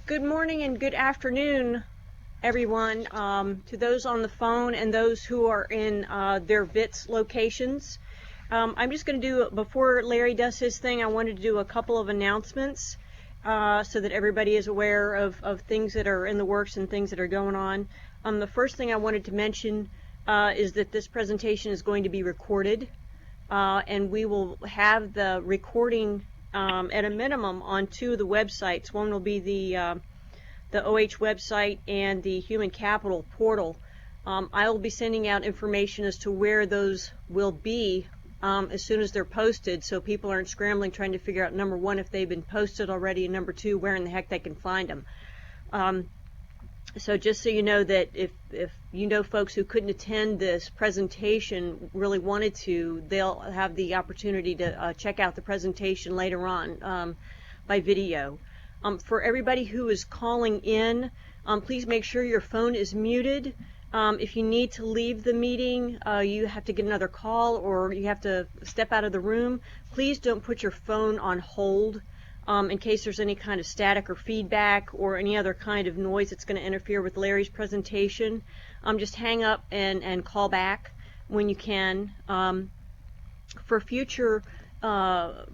Good morning and good afternoon, everyone, to those on the phone and those who are in their VITS locations. I'm just going to do, before Larry does his thing, I wanted to do a couple of announcements so that everybody is aware of things that are in the works and things that are going on. The first thing I wanted to mention is that this presentation is going to be recorded, and we will have the recording at a minimum on two of the websites. One will be the OH website and the Human Capital portal. I will be sending out information as to where those will be as soon as they're posted, so people aren't scrambling trying to figure out, number one, if they've been posted already, and number two, where in the heck they can find them. So just so you know that if you know folks who couldn't attend this presentation really wanted to, they'll have the opportunity to check out the presentation later on by video. For everybody who is calling in, please make sure your phone is muted. If you need to leave the meeting, you have to get another call or you have to step out of the room, please don't put your phone on hold. In case there's any kind of static or feedback or any other kind of noise that's going to interfere with Larry's presentation, just hang up and call back when you can. For future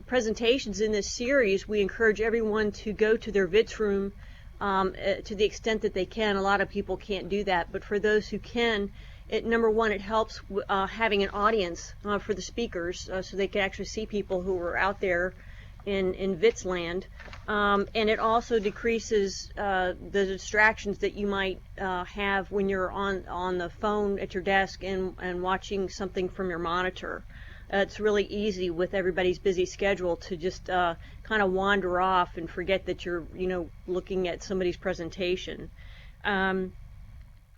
presentations in this series, we encourage everyone to go to their VITS room to the extent that they can. A lot of people can't do that, but for those who can, number one, it helps having an audience for the speakers so they can actually see people who are out there in VITS land, and it also decreases the distractions that you might have when you're on the phone at your desk and watching something from your monitor. It's really easy with everybody's busy schedule to just kind of wander off and forget that you're looking at somebody's presentation. I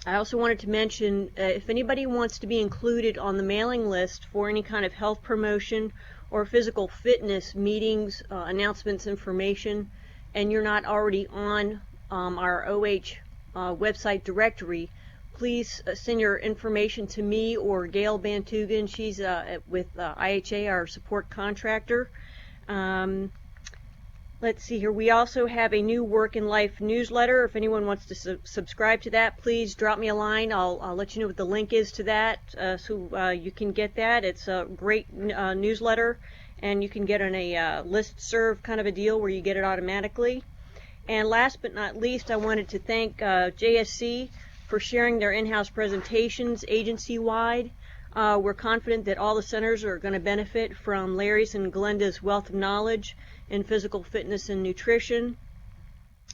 also wanted to mention if anybody wants to be included on the mailing list for any kind of health promotion or physical fitness meetings, announcements, information, and you're not already on our OH website directory, please send your information to me or Gail Bantugan. She's with IHA, our support contractor. Let's see here. We also have a new Work and Life newsletter. If anyone wants to subscribe to that, please drop me a line. I'll let you know what the link is to that so you can get that. It's a great newsletter, and you can get on a listserv kind of a deal where you get it automatically. And last but not least, I wanted to thank JSC for sharing their in-house presentations agency-wide. We're confident that all the centers are going to benefit from Larry's and Glenda's wealth of knowledge in physical fitness and nutrition.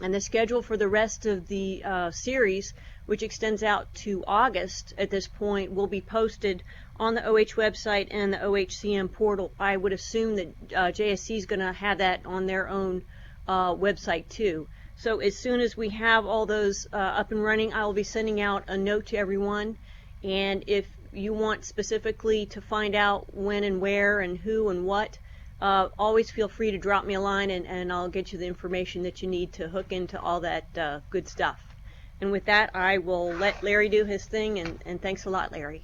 And the schedule for the rest of the series, which extends out to August at this point, will be posted on the OH website and the OHCM portal. I would assume that JSC is going to have that on their own website too. So as soon as we have all those up and running, I will be sending out a note to everyone. And if you want specifically to find out when and where and who and what, always feel free to drop me a line and I'll get you the information that you need to hook into all that good stuff. And with that, I will let Larry do his thing, and thanks a lot, Larry.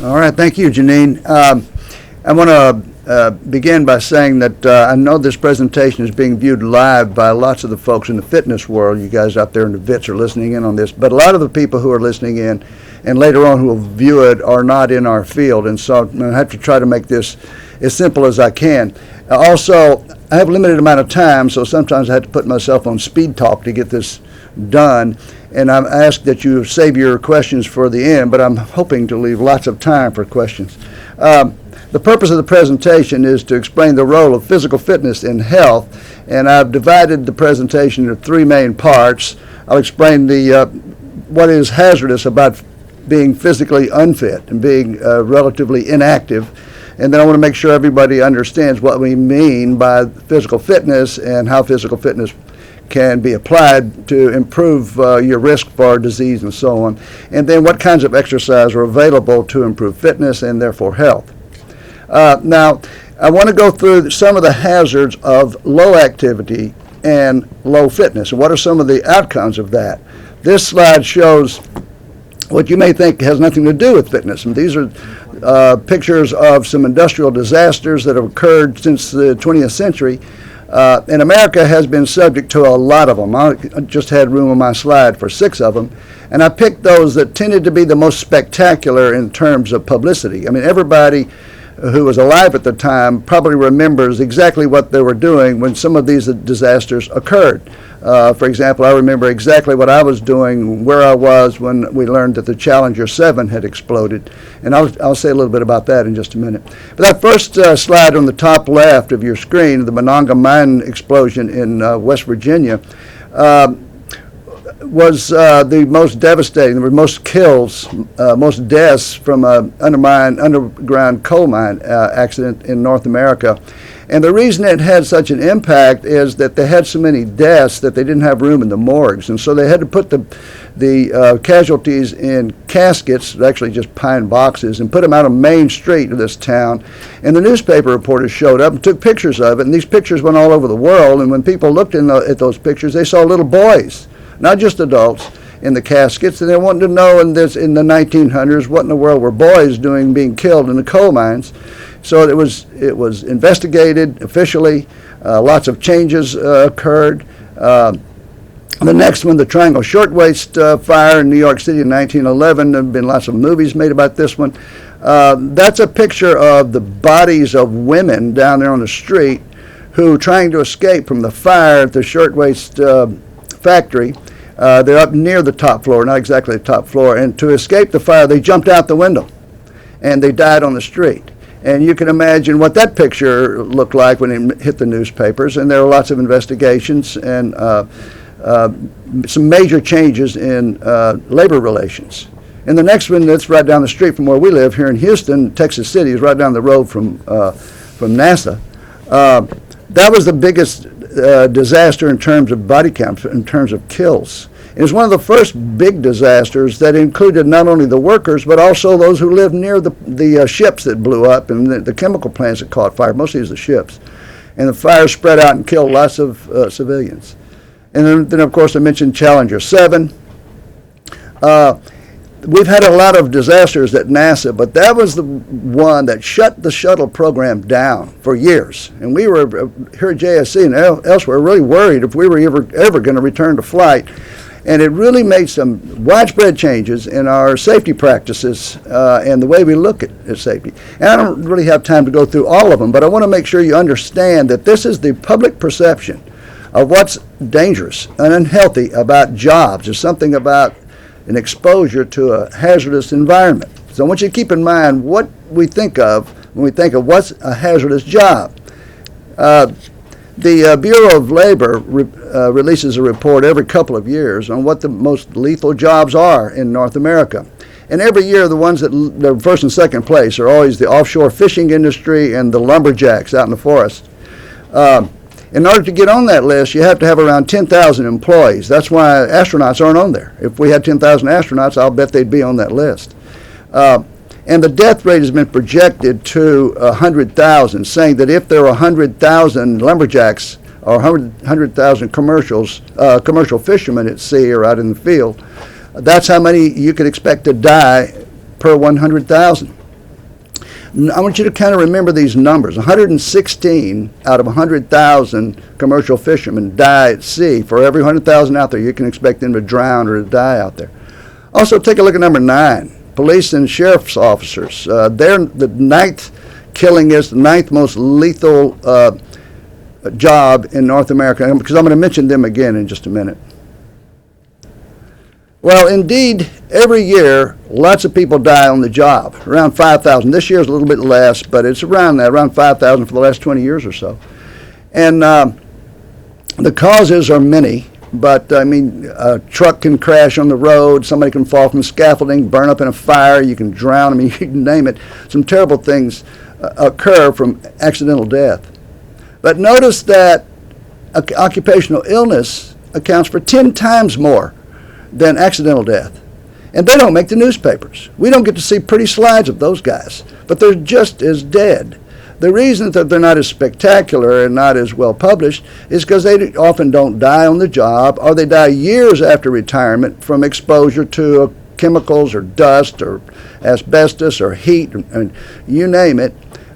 All right, thank you, Janine. I want to begin by saying that I know this presentation is being viewed live by lots of the folks in the fitness world. You guys out there in the VITS are listening in on this, but a lot of the people who are listening in and later on who will view it are not in our field, and so I'm going to have to try to make this as simple as I can. Also, I have a limited amount of time, so sometimes I have to put myself on speed talk to get this done, and I'm asked that you save your questions for the end, but I'm hoping to leave lots of time for questions. The purpose of the presentation is to explain the role of physical fitness in health, and I've divided the presentation into three main parts. I'll explain what is hazardous about being physically unfit and being relatively inactive, and then I want to make sure everybody understands what we mean by physical fitness and how physical fitness can be applied to improve your risk for disease and so on, and then what kinds of exercise are available to improve fitness and therefore health. Now, I want to go through some of the hazards of low activity and low fitness, and what are some of the outcomes of that. This slide shows what you may think has nothing to do with fitness, and these are pictures of some industrial disasters that have occurred since the 20th century And America has been subject to a lot of them. I just had room on my slide for 6 of them. And I picked those that tended to be the most spectacular in terms of publicity. I mean, everybody who was alive at the time probably remembers exactly what they were doing when some of these disasters occurred. For example, I remember exactly what I was doing, where I was when we learned that the Challenger 7 had exploded. And I'll say a little bit about that in just a minute. But that first slide on the top left of your screen, the Monongah mine explosion in West Virginia, was the most devastating. There were most kills, most deaths from an underground coal mine accident in North America. And the reason it had such an impact is that they had so many deaths that they didn't have room in the morgues. And so they had to put the casualties in caskets, actually just pine boxes, and put them out on Main Street of this town. And the newspaper reporters showed up and took pictures of it. And these pictures went all over the world. And when people looked at those pictures, they saw little boys, not just adults, in the caskets. And they wanted to know in the 1900s what in the world were boys doing being killed in the coal mines. So it was investigated officially. Lots of changes occurred. The next one, the Triangle Shirtwaist Fire in New York City in 1911. There have been lots of movies made about this one. That's a picture of the bodies of women down there on the street who were trying to escape from the fire at the Shirtwaist factory. They're up near the top floor, not exactly the top floor. And to escape the fire, they jumped out the window, and they died on the street. And you can imagine what that picture looked like when it hit the newspapers. And there were lots of investigations and some major changes in labor relations. And the next one, that's right down the street from where we live here in Houston, Texas City, is right down the road from NASA. That was the biggest disaster in terms of body count, in terms of kills. It was one of the first big disasters that included not only the workers, but also those who lived near the ships that blew up and the chemical plants that caught fire. Mostly it was the ships. And the fire spread out and killed lots of civilians. And then, of course, I mentioned Challenger 7. We've had a lot of disasters at NASA, but that was the one that shut the shuttle program down for years. And we were, here at JSC and elsewhere, really worried if we were ever going to return to flight. And it really made some widespread changes in our safety practices and the way we look at safety. And I don't really have time to go through all of them, but I want to make sure you understand that this is the public perception of what's dangerous and unhealthy about jobs. There's something about an exposure to a hazardous environment. So I want you to keep in mind what we think of when we think of what's a hazardous job. The Bureau of Labor releases a report every couple of years on what the most lethal jobs are in North America. And every year, the ones that are first and second place are always the offshore fishing industry and the lumberjacks out in the forest. In order to get on that list, you have to have around 10,000 employees. That's why astronauts aren't on there. If we had 10,000 astronauts, I'll bet they'd be on that list. And the death rate has been projected to 100,000, saying that if there are 100,000 lumberjacks or 100,000 commercial fishermen at sea or out in the field, that's how many you could expect to die per 100,000. I want you to kind of remember these numbers. 116 out of 100,000 commercial fishermen die at sea. For every 100,000 out there, you can expect them to drown or to die out there. Also, take a look at number 9. Police and sheriff's officers. They're the 9th killing is the 9th most lethal job in North America, because I'm going to mention them again in just a minute. Well, indeed, every year, lots of people die on the job, around 5,000. This year is a little bit less, but it's around that, around 5,000 for the last 20 years or so. And the causes are many. But, I mean, a truck can crash on the road, somebody can fall from scaffolding, burn up in a fire, you can drown, I mean, you can name it. Some terrible things occur from accidental death. But notice that occupational illness accounts for 10 times more than accidental death. And they don't make the newspapers. We don't get to see pretty slides of those guys, but they're just as dead. The reason that they're not as spectacular and not as well published is because they often don't die on the job, or they die years after retirement from exposure to chemicals or dust or asbestos or heat, and you name it.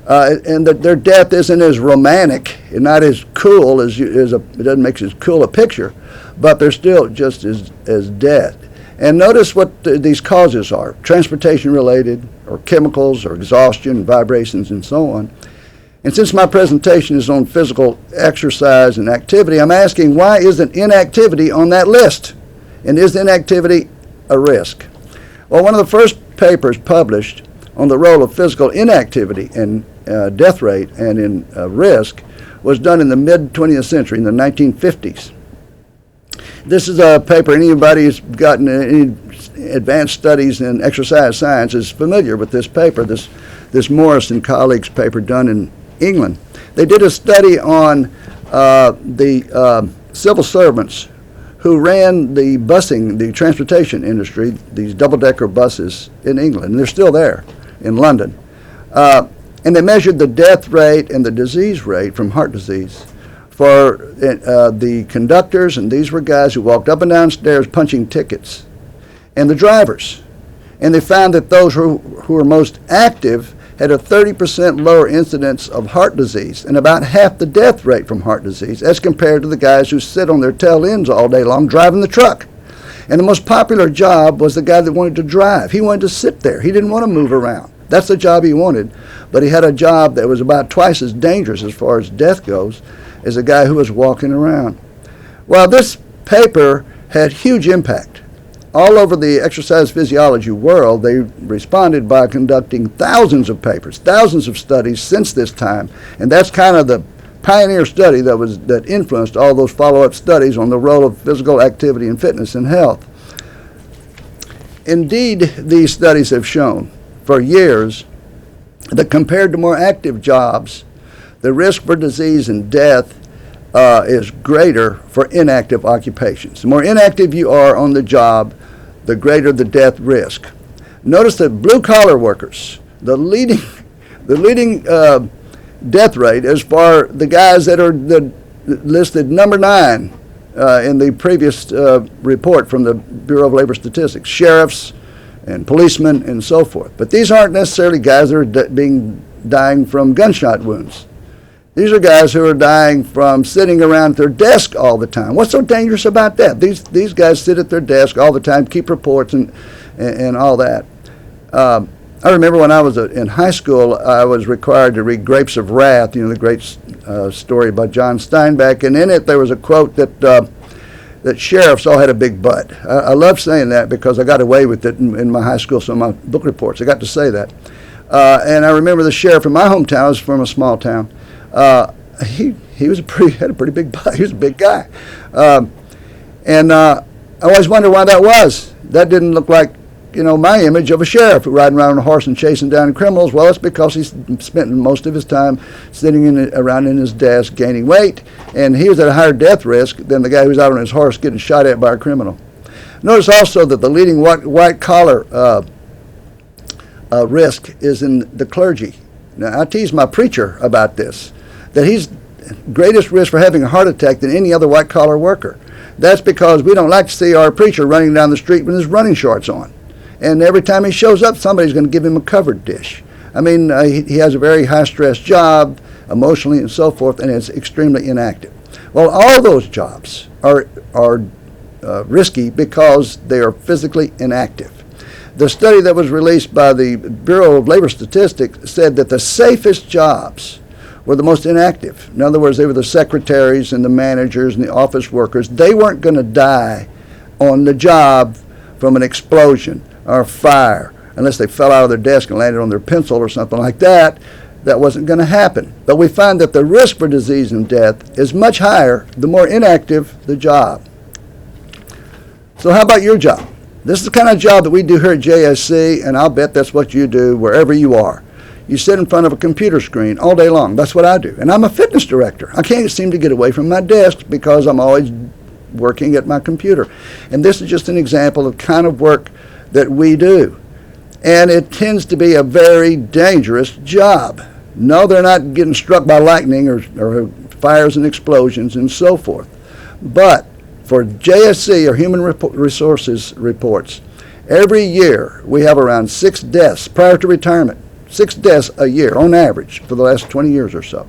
and that their death isn't as romantic and not as cool it doesn't make as cool a picture, but they're still just as dead. And notice what these causes are: transportation related, or chemicals, or exhaustion, vibrations, and so on. And since my presentation is on physical exercise and activity, I'm asking, why isn't inactivity on that list? And is inactivity a risk? Well, one of the first papers published on the role of physical inactivity in death rate and in risk was done in the mid-20th century, in the 1950s. This is a paper, anybody who's gotten any advanced studies in exercise science is familiar with this paper, this Morris and colleagues paper done in England. They did a study on the civil servants who ran the busing, the transportation industry, these double-decker buses in England, and they're still there in London. And they measured the death rate and the disease rate from heart disease for the conductors, and these were guys who walked up and down stairs punching tickets, and the drivers. And they found that those who were most active had a 30% lower incidence of heart disease and about half the death rate from heart disease as compared to the guys who sit on their tail ends all day long driving the truck. And the most popular job was the guy that wanted to drive. He wanted to sit there. He didn't want to move around. That's the job he wanted, but he had a job that was about twice as dangerous as far as death goes as a guy who was walking around. Well, this paper had huge impact. All over the exercise physiology world, they responded by conducting thousands of papers, thousands of studies since this time, and that's kind of the pioneer study that influenced all those follow-up studies on the role of physical activity and fitness in health. Indeed, these studies have shown for years that compared to more active jobs, the risk for disease and death is greater for inactive occupations. The more inactive you are on the job, the greater the death risk. Notice that blue-collar workers, the leading death rate as far the guys that are listed number 9 in the previous report from the Bureau of Labor Statistics, sheriffs and policemen and so forth. But these aren't necessarily guys that are dying from gunshot wounds. These are guys who are dying from sitting around their desk all the time. What's so dangerous about that? These guys sit at their desk all the time, keep reports and all that. I remember when I was in high school, I was required to read Grapes of Wrath, the great story by John Steinbeck, and in it there was a quote that sheriffs all had a big butt. I love saying that because I got away with it in my high school, some of my book reports. I got to say that. And I remember the sheriff in my hometown, I was from a small town, he had a pretty big butt. He was a big guy. And I always wondered why that was. That didn't look like, my image of a sheriff riding around on a horse and chasing down criminals. Well, it's because he spent most of his time sitting around in his desk gaining weight, and he was at a higher death risk than the guy who's out on his horse getting shot at by a criminal. Notice also that the leading white-collar risk is in the clergy. Now, I tease my preacher about this, that he's greatest risk for having a heart attack than any other white-collar worker. That's because we don't like to see our preacher running down the street with his running shorts on. And every time he shows up, somebody's going to give him a covered dish. I mean, he has a very high-stress job, emotionally and so forth, and it's extremely inactive. Well, all those jobs are risky because they are physically inactive. The study that was released by the Bureau of Labor Statistics said that the safest jobs were the most inactive. In other words, they were the secretaries and the managers and the office workers. They weren't going to die on the job from an explosion or fire unless they fell out of their desk and landed on their pencil or something like that. That wasn't going to happen. But we find that the risk for disease and death is much higher the more inactive the job. So how about your job? This is the kind of job that we do here at JSC, and I'll bet that's what you do wherever you are. You sit in front of a computer screen all day long. That's what I do. And I'm a fitness director. I can't seem to get away from my desk because I'm always working at my computer. And this is just an example of the kind of work that we do. And it tends to be a very dangerous job. No, they're not getting struck by lightning or fires and explosions and so forth. But for JSC, or Human Resources reports, every year we have around 6 deaths prior to retirement, 6 deaths a year on average for the last 20 years or so.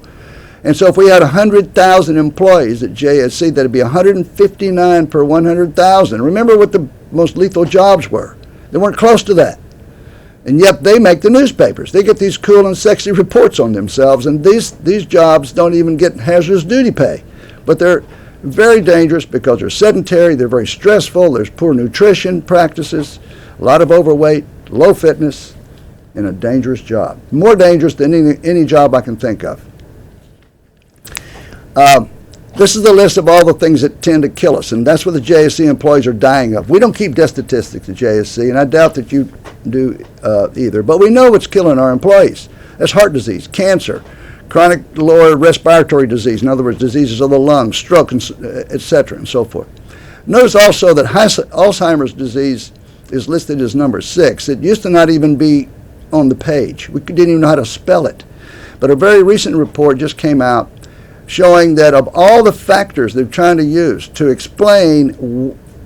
And so if we had 100,000 employees at JSC, that'd be 159 per 100,000. Remember what the most lethal jobs were. They weren't close to that. And yet they make the newspapers. They get these cool and sexy reports on themselves, and these jobs don't even get hazardous duty pay. But they're very dangerous because they're sedentary, they're very stressful, there's poor nutrition practices, a lot of overweight, low fitness, and a dangerous job. More dangerous than any job I can think of. This is the list of all the things that tend to kill us, and that's what the JSC employees are dying of. We don't keep death statistics at JSC, and I doubt that you do either. But we know what's killing our employees. That's heart disease, cancer, chronic lower respiratory disease, in other words, diseases of the lungs, stroke, etc., and so forth. Notice also that Alzheimer's disease is listed as number 6. It used to not even be on the page. We didn't even know how to spell it. But a very recent report just came out showing that of all the factors they're trying to use to explain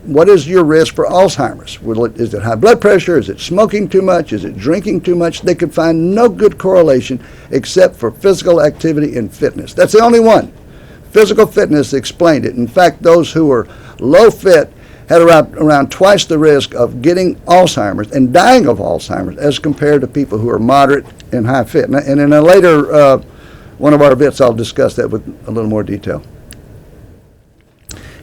what is your risk for Alzheimer's, is it high blood pressure, is it smoking too much, is it drinking too much, they could find no good correlation except for physical activity and fitness. That's the only one. Physical fitness explained it. In fact, those who were low fit had around twice the risk of getting Alzheimer's and dying of Alzheimer's as compared to people who are moderate and high fit. And in a later one of our bits, I'll discuss that with a little more detail.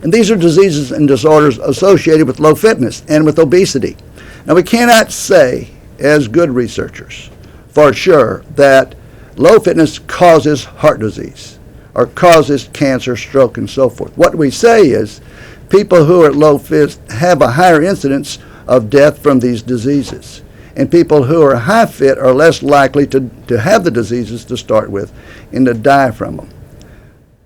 And these are diseases and disorders associated with low fitness and with obesity. Now, we cannot say, as good researchers, for sure that low fitness causes heart disease or causes cancer, stroke, and so forth. What we say is people who are at low fit have a higher incidence of death from these diseases. And people who are high fit are less likely to have the diseases to start with and to die from them.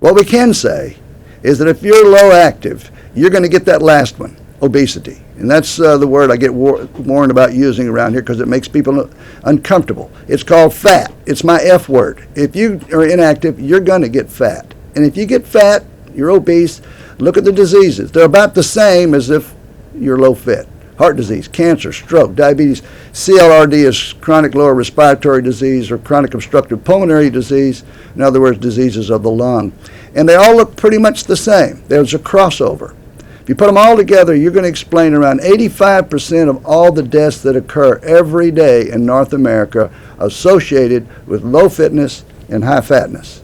What we can say is that if you're low active, you're going to get that last one, obesity. And that's the word I get warned about using around here because it makes people uncomfortable. It's called fat. It's my F word. If you are inactive, you're going to get fat. And if you get fat, you're obese, look at the diseases. They're about the same as if you're low fit. Heart disease, cancer, stroke, diabetes. CLRD is chronic lower respiratory disease or chronic obstructive pulmonary disease, in other words, diseases of the lung. And they all look pretty much the same. There's a crossover. If you put them all together, you're going to explain around 85% of all the deaths that occur every day in North America associated with low fitness and high fatness.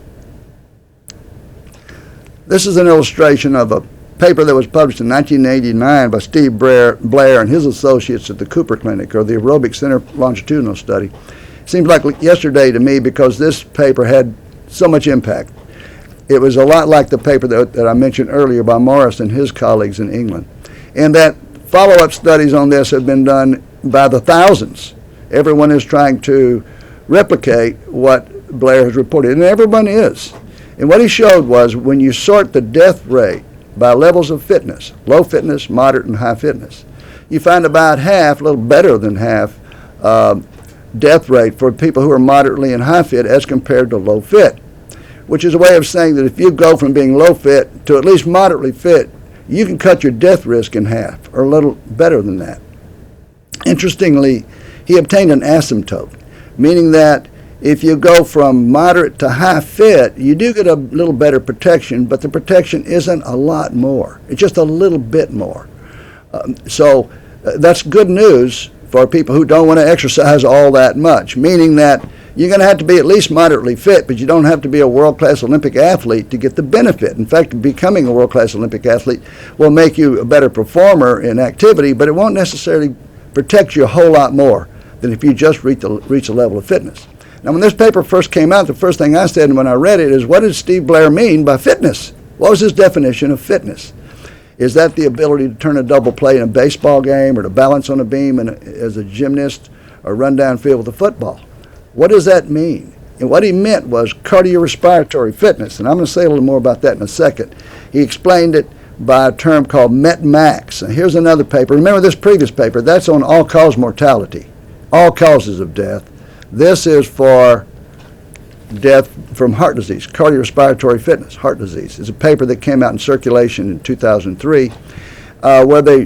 This is an illustration of a paper that was published in 1989 by Steve Blair and his associates at the Cooper Clinic, or the Aerobic Center Longitudinal Study. It seems like yesterday to me because this paper had so much impact. It was a lot like the paper that I mentioned earlier by Morris and his colleagues in England. And that follow-up studies on this have been done by the thousands. Everyone is trying to replicate what Blair has reported, and everyone is. And what he showed was when you sort the death rate by levels of fitness, low fitness, moderate, and high fitness, you find about half, a little better than half, death rate for people who are moderately and high fit as compared to low fit, which is a way of saying that if you go from being low fit to at least moderately fit, you can cut your death risk in half, or a little better than that. Interestingly, he obtained an asymptote, meaning that if you go from moderate to high fit, you do get a little better protection, but the protection isn't a lot more. It's just a little bit more. So that's good news for people who don't want to exercise all that much, meaning that you're going to have to be at least moderately fit, but you don't have to be a world-class Olympic athlete to get the benefit. In fact, becoming a world-class Olympic athlete will make you a better performer in activity, but it won't necessarily protect you a whole lot more than if you just reach a level of fitness. Now, when this paper first came out, the first thing I said when I read it is, what did Steve Blair mean by fitness? What was his definition of fitness? Is that the ability to turn a double play in a baseball game or to balance on a beam as a gymnast or run downfield with a football? What does that mean? And what he meant was cardiorespiratory fitness, and I'm going to say a little more about that in a second. He explained it by a term called MET-MAX. And here's another paper. Remember this previous paper, that's on all-cause mortality, all causes of death. This is for death from heart disease, cardiorespiratory fitness, heart disease. It's a paper that came out in Circulation in 2003 where they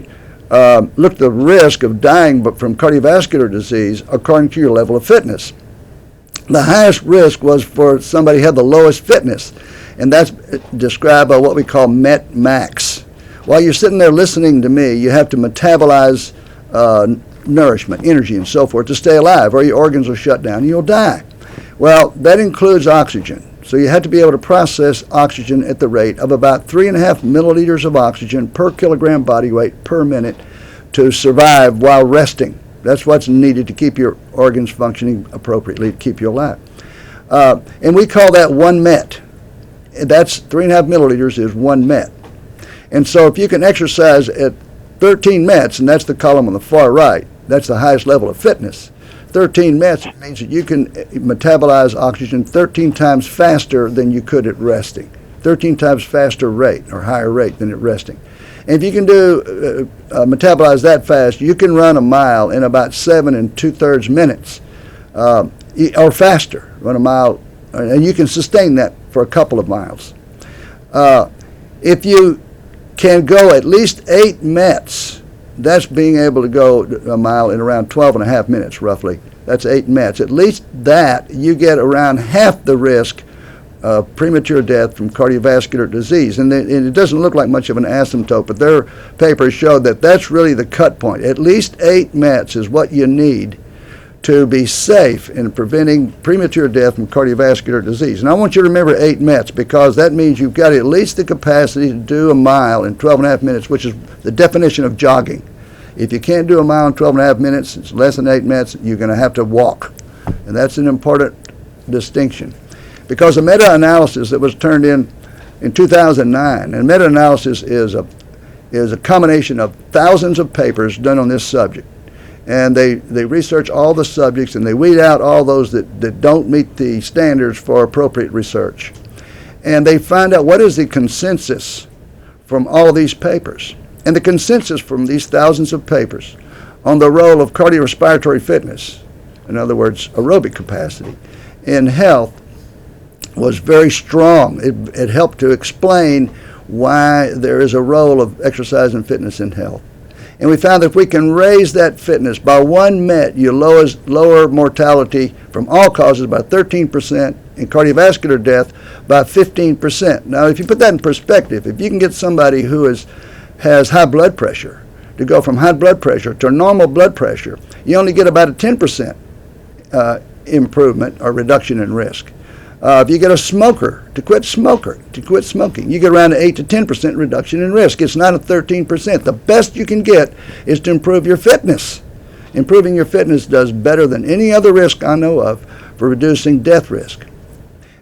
looked at the risk of dying from cardiovascular disease according to your level of fitness. The highest risk was for somebody who had the lowest fitness, and that's described by what we call MET max. While you're sitting there listening to me, you have to metabolize nourishment, energy, and so forth to stay alive, or your organs will shut down and you'll die. Well, that includes oxygen. So you have to be able to process oxygen at the rate of about 3.5 milliliters of oxygen per kilogram body weight per minute to survive while resting. That's what's needed to keep your organs functioning appropriately to keep you alive. And we call that 1 MET. That's 3.5 milliliters is 1 MET. And so if you can exercise at 13 METs, and that's the column on the far right, that's the highest level of fitness. 13 METs means that you can metabolize oxygen 13 times faster than you could at resting. 13 times faster rate or higher rate than at resting. And if you can metabolize that fast, you can run a mile in about 7 2/3 minutes or faster. Run a mile, and you can sustain that for a couple of miles. If you can go at least 8 METs, that's being able to go a mile in around 12.5 minutes, roughly. That's 8 METs. At least that, you get around half the risk of premature death from cardiovascular disease. And it doesn't look like much of an asymptote, but their papers showed that that's really the cut point. At least 8 METs is what you need to be safe in preventing premature death from cardiovascular disease. And I want you to remember 8 METs, because that means you've got at least the capacity to do a mile in 12.5 minutes, which is the definition of jogging. If you can't do a mile in 12.5 minutes, it's less than 8 METs, you're going to have to walk. And that's an important distinction. Because a meta-analysis that was turned in 2009, and meta-analysis is a combination of thousands of papers done on this subject. And they research all the subjects, and they weed out all those that don't meet the standards for appropriate research. And they find out what is the consensus from all these papers. And the consensus from these thousands of papers on the role of cardiorespiratory fitness, in other words, aerobic capacity, in health was very strong. It helped to explain why there is a role of exercise and fitness in health. And we found that if we can raise that fitness by 1 MET, you lower mortality from all causes by 13% and cardiovascular death by 15%. Now, if you put that in perspective, if you can get somebody who has high blood pressure to go from high blood pressure to normal blood pressure, you only get about a 10% improvement or reduction in risk. If you get a smoker to quit smoking, you get around an 8 to 10% reduction in risk. It's not a 13%. The best you can get is to improve your fitness. Improving your fitness does better than any other risk I know of for reducing death risk.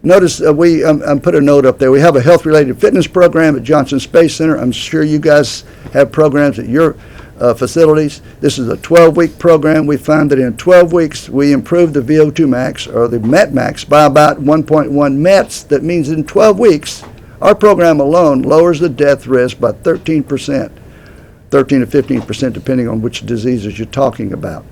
Notice we put a note up there. We have a health-related fitness program at Johnson Space Center. I'm sure you guys have programs at your facilities. This is a 12-week program. We found that in 12 weeks we improved the VO2 max, or the MET max, by about 1.1 METs. That means in 12 weeks, our program alone lowers the death risk by 13%, 13 to 15%, depending on which diseases you're talking about.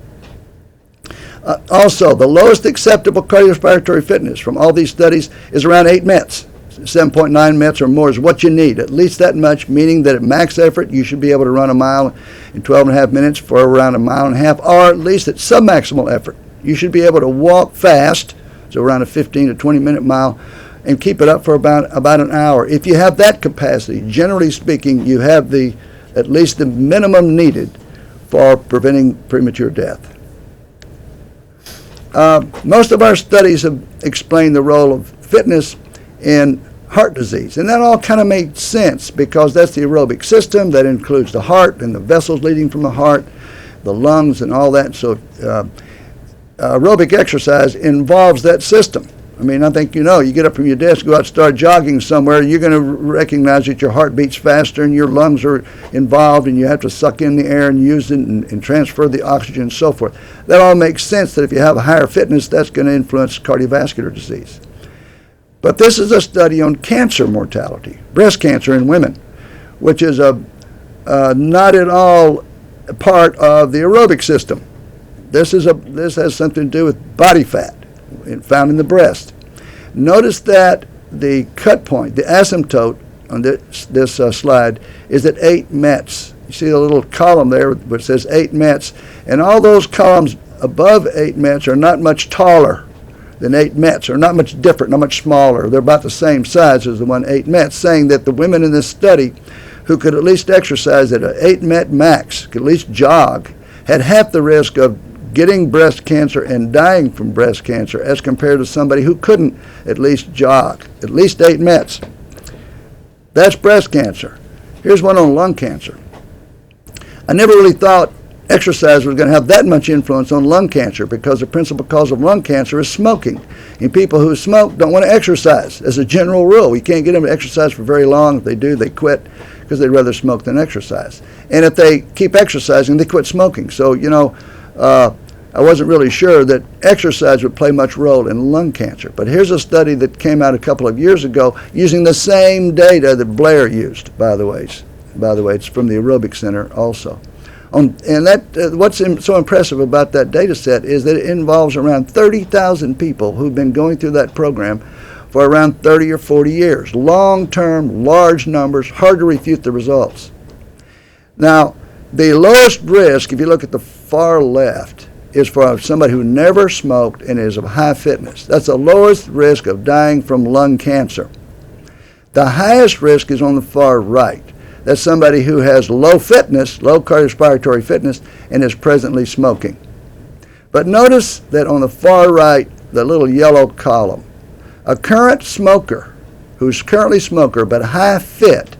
Also, the lowest acceptable cardiorespiratory fitness from all these studies is around 8 METs. 7.9 METs or more is what you need, at least that much, meaning that at max effort you should be able to run a mile in 12.5 minutes for around a mile and a half, or at least at submaximal effort. You should be able to walk fast, so around a 15 to 20 minute mile, and keep it up for about an hour. If you have that capacity, generally speaking, you have at least the minimum needed for preventing premature death. Most of our studies have explained the role of fitness in heart disease, and that all kind of makes sense because that's the aerobic system that includes the heart and the vessels leading from the heart, the lungs, and all that. So aerobic exercise involves that system. I mean, I think you get up from your desk, go out, start jogging somewhere, you're going to recognize that your heart beats faster and your lungs are involved, and you have to suck in the air and use it and transfer the oxygen and so forth. That all makes sense that if you have a higher fitness, that's going to influence cardiovascular disease. But this is a study on cancer mortality, breast cancer in women, which is not at all a part of the aerobic system. This has something to do with body fat found in the breast. Notice that the cut point, the asymptote on this slide is at 8 METs. You see the little column there which says 8 METs, and all those columns above 8 METs are not much taller than 8 Mets, or not much different, not much smaller. They're about the same size as the one 8 Mets, saying that the women in this study who could at least exercise at an 8 Met max, could at least jog, had half the risk of getting breast cancer and dying from breast cancer as compared to somebody who couldn't at least jog, at least 8 Mets. That's breast cancer. Here's one on lung cancer. I never really thought exercise was going to have that much influence on lung cancer because the principal cause of lung cancer is smoking. And people who smoke don't want to exercise as a general rule. You can't get them to exercise for very long. If they do, they quit because they'd rather smoke than exercise. And if they keep exercising, they quit smoking. So, I wasn't really sure that exercise would play much role in lung cancer. But here's a study that came out a couple of years ago using the same data that Blair used, by the way. It's from the Aerobic Center also. What's so impressive about that data set is that it involves around 30,000 people who've been going through that program for around 30 or 40 years. Long-term, large numbers, hard to refute the results. Now, the lowest risk, if you look at the far left, is for somebody who never smoked and is of high fitness. That's the lowest risk of dying from lung cancer. The highest risk is on the far right. That's somebody who has low fitness, low cardiorespiratory fitness, and is presently smoking. But notice that on the far right, the little yellow column, a current smoker who's currently a smoker but high fit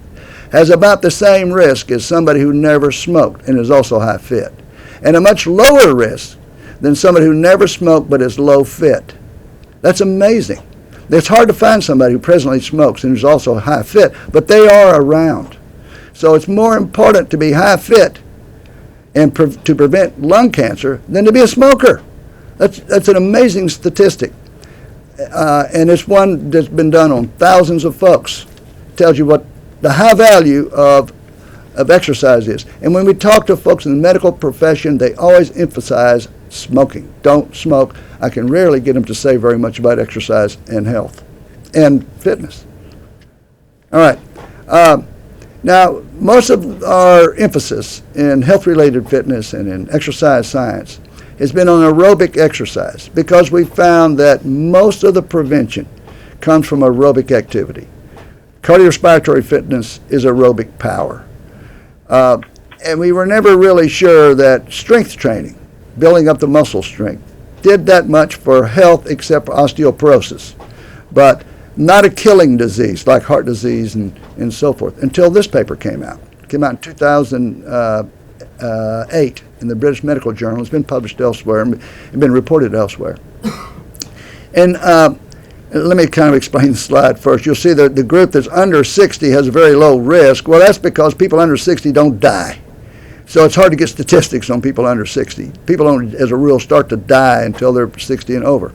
has about the same risk as somebody who never smoked and is also high fit, and a much lower risk than somebody who never smoked but is low fit. That's amazing. It's hard to find somebody who presently smokes and is also high fit, but they are around. So it's more important to be high fit and to prevent lung cancer than to be a smoker. That's an amazing statistic. And it's one that's been done on thousands of folks. It tells you what the high value of exercise is. And when we talk to folks in the medical profession, they always emphasize smoking. Don't smoke. I can rarely get them to say very much about exercise and health and fitness. All right. Now, most of our emphasis in health-related fitness and in exercise science has been on aerobic exercise because we found that most of the prevention comes from aerobic activity. Cardiorespiratory fitness is aerobic power. And we were never really sure that strength training, building up the muscle strength, did that much for health except for osteoporosis, but not a killing disease like heart disease and so forth until this paper came out. It came out in 2008 in the British Medical Journal. It's been published elsewhere and been reported elsewhere. And let me kind of explain the slide first. You'll see that the group that's under 60 has a very low risk. Well, that's because people under 60 don't die. So it's hard to get statistics on people under 60. People don't, as a rule, start to die until they're 60 and over.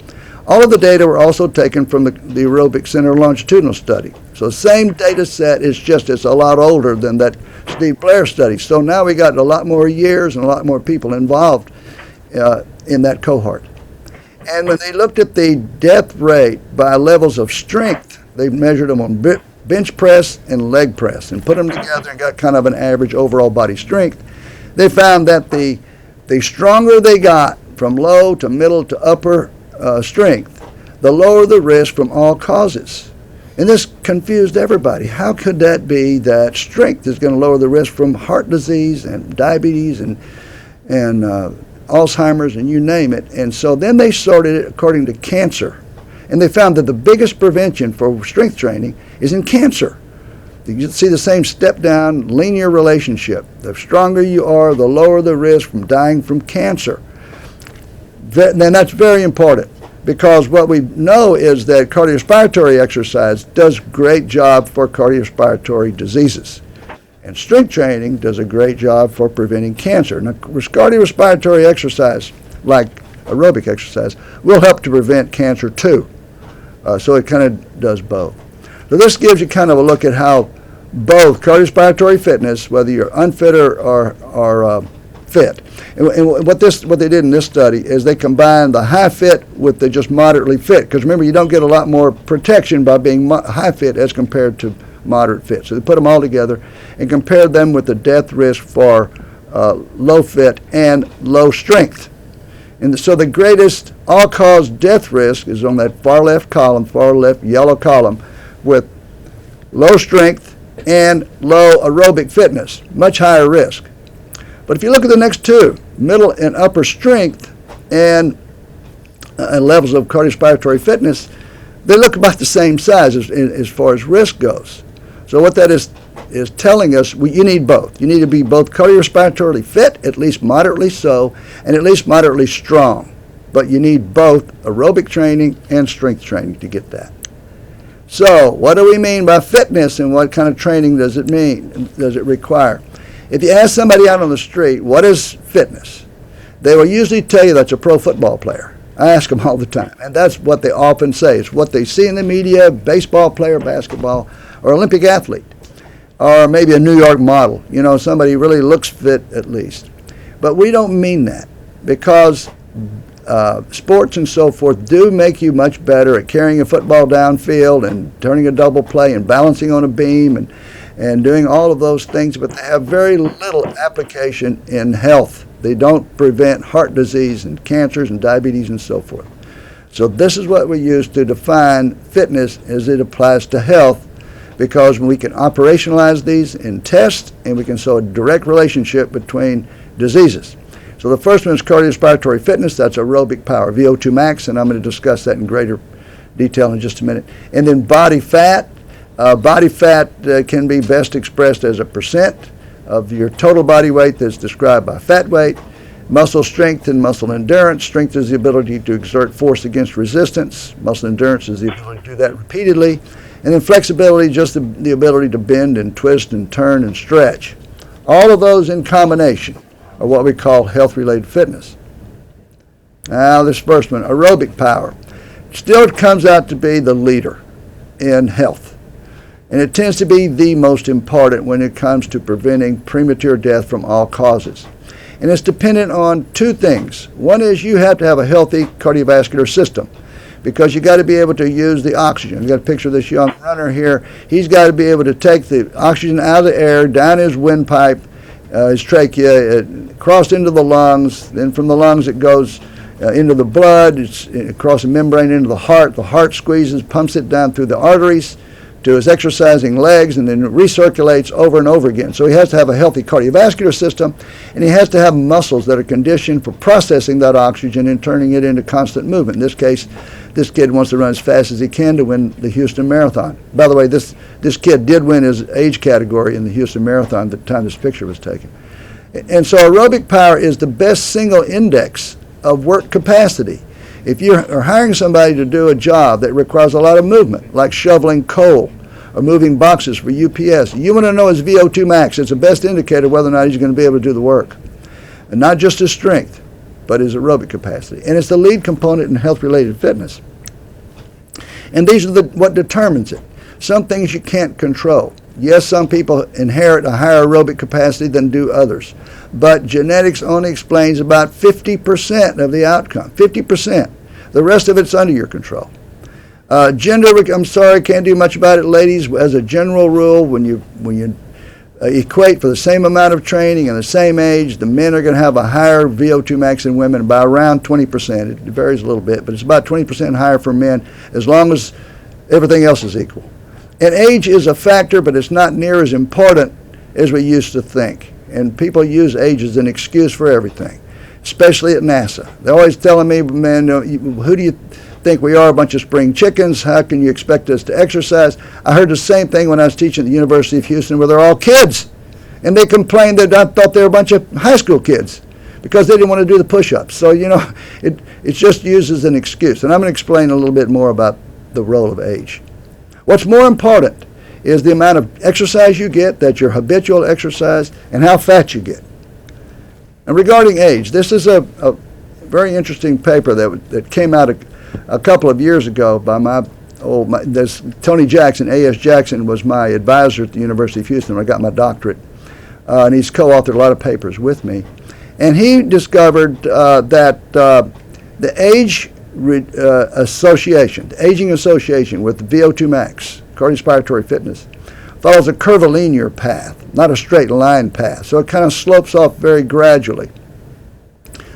All of the data were also taken from the Aerobic Center longitudinal study. So the same data set is just it's a lot older than that Steve Blair study. So now we got a lot more years and a lot more people involved in that cohort. And when they looked at the death rate by levels of strength, they measured them on bench press and leg press and put them together and got kind of an average overall body strength. They found that the stronger they got from low to middle to upper strength, the lower the risk from all causes. And this confused everybody. How could that be that strength is going to lower the risk from heart disease and diabetes and Alzheimer's and you name it? And so then they sorted it according to cancer. And they found that the biggest prevention for strength training is in cancer. You see the same step-down linear relationship. The stronger you are, the lower the risk from dying from cancer. And that's very important because what we know is that cardiorespiratory exercise does a great job for cardiorespiratory diseases. And strength training does a great job for preventing cancer. Now, cardiorespiratory exercise, like aerobic exercise, will help to prevent cancer too. So it kind of does both. So this gives you kind of a look at how both cardiorespiratory fitness, whether you're unfit or fit, and what they did in this study is they combined the high fit with the just moderately fit. Because remember, you don't get a lot more protection by being high fit as compared to moderate fit. So they put them all together and compared them with the death risk for low fit and low strength. And so the greatest all-cause death risk is on that far left column, far left yellow column, with low strength and low aerobic fitness, much higher risk. But if you look at the next two, middle and upper strength and levels of cardiorespiratory fitness, they look about the same size as far as risk goes. So what that is telling us, you need both. You need to be both cardiorespiratorily fit, at least moderately so, and at least moderately strong. But you need both aerobic training and strength training to get that. So what do we mean by fitness, and what kind of training does it require? If you ask somebody out on the street, what is fitness? They will usually tell you that's a pro football player. I ask them all the time, and that's what they often say. It's what they see in the media, baseball player, basketball, or Olympic athlete, or maybe a New York model. You know, somebody who really looks fit at least. But we don't mean that, because sports and so forth do make you much better at carrying a football downfield and turning a double play and balancing on a beam and doing all of those things, but they have very little application in health. They don't prevent heart disease and cancers and diabetes and so forth. So this is what we use to define fitness as it applies to health, because we can operationalize these in tests, and we can show a direct relationship between diseases. So the first one is cardiorespiratory fitness. That's aerobic power, VO2 max, and I'm going to discuss that in greater detail in just a minute. And then body fat. Body fat can be best expressed as a percent of your total body weight that's described by fat weight. Muscle strength and muscle endurance. Strength is the ability to exert force against resistance. Muscle endurance is the ability to do that repeatedly. And then flexibility, just the ability to bend and twist and turn and stretch. All of those in combination are what we call health-related fitness. Now this first one, aerobic power, still comes out to be the leader in health. And it tends to be the most important when it comes to preventing premature death from all causes. And it's dependent on two things. One is you have to have a healthy cardiovascular system, because you got to be able to use the oxygen. You got a picture of this young runner here. He's got to be able to take the oxygen out of the air, down his windpipe, his trachea, it crossed into the lungs. Then from the lungs it goes into the blood, it's across the membrane into the heart. The heart squeezes, pumps it down through the arteries to his exercising legs, and then it recirculates over and over again. So he has to have a healthy cardiovascular system, and he has to have muscles that are conditioned for processing that oxygen and turning it into constant movement. In this case, this kid wants to run as fast as he can to win the Houston Marathon. By the way, this kid did win his age category in the Houston Marathon at the time this picture was taken. And so aerobic power is the best single index of work capacity. If you are hiring somebody to do a job that requires a lot of movement, like shoveling coal or moving boxes for UPS, you want to know his VO2 max. It's the best indicator whether or not he's going to be able to do the work. And not just his strength, but his aerobic capacity. And it's the lead component in health-related fitness. And these are what determines it. Some things you can't control. Yes, some people inherit a higher aerobic capacity than do others. But genetics only explains about 50% of the outcome. 50%. The rest of it's under your control. Gender, I'm sorry, can't do much about it, ladies. As a general rule, when you equate for the same amount of training and the same age, the men are going to have a higher VO2 max than women by around 20%. It varies a little bit, but it's about 20% higher for men as long as everything else is equal. And age is a factor, but it's not near as important as we used to think. And people use age as an excuse for everything, especially at NASA. They're always telling me, man, who do you think we are, a bunch of spring chickens? How can you expect us to exercise? I heard the same thing when I was teaching at the University of Houston, where they're all kids. And they complained that I thought they were a bunch of high school kids because they didn't want to do the push-ups. So, it's just used as an excuse. And I'm going to explain a little bit more about the role of age. What's more important is the amount of exercise you get, that's your habitual exercise, and how fat you get. And regarding age, this is a very interesting paper that came out a couple of years ago by Tony Jackson. A.S. Jackson was my advisor at the University of Houston when I got my doctorate. And he's co-authored a lot of papers with me. And he discovered that the aging association with VO2 max, cardiorespiratory fitness, follows a curvilinear path, not a straight line path. So it kind of slopes off very gradually.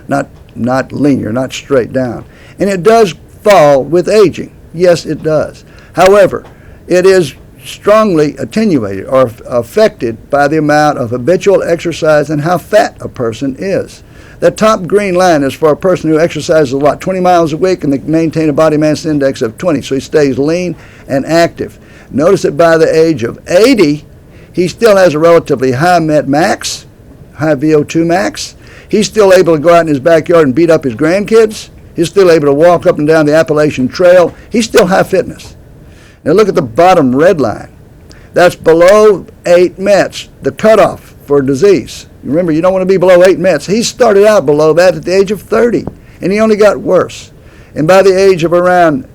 Not not linear, not straight down. And it does fall with aging. Yes, it does. However, it is strongly attenuated or affected by the amount of habitual exercise and how fat a person is. That top green line is for a person who exercises a lot, 20 miles a week, and they maintain a body mass index of 20, so he stays lean and active. Notice that by the age of 80, he still has a relatively high MET max, high VO2 max. He's still able to go out in his backyard and beat up his grandkids. He's still able to walk up and down the Appalachian Trail. He's still high fitness. Now look at the bottom red line. That's below 8 METs, the cutoff for disease. Remember, you don't want to be below 8 METs. He started out below that at the age of 30, and he only got worse. And by the age of around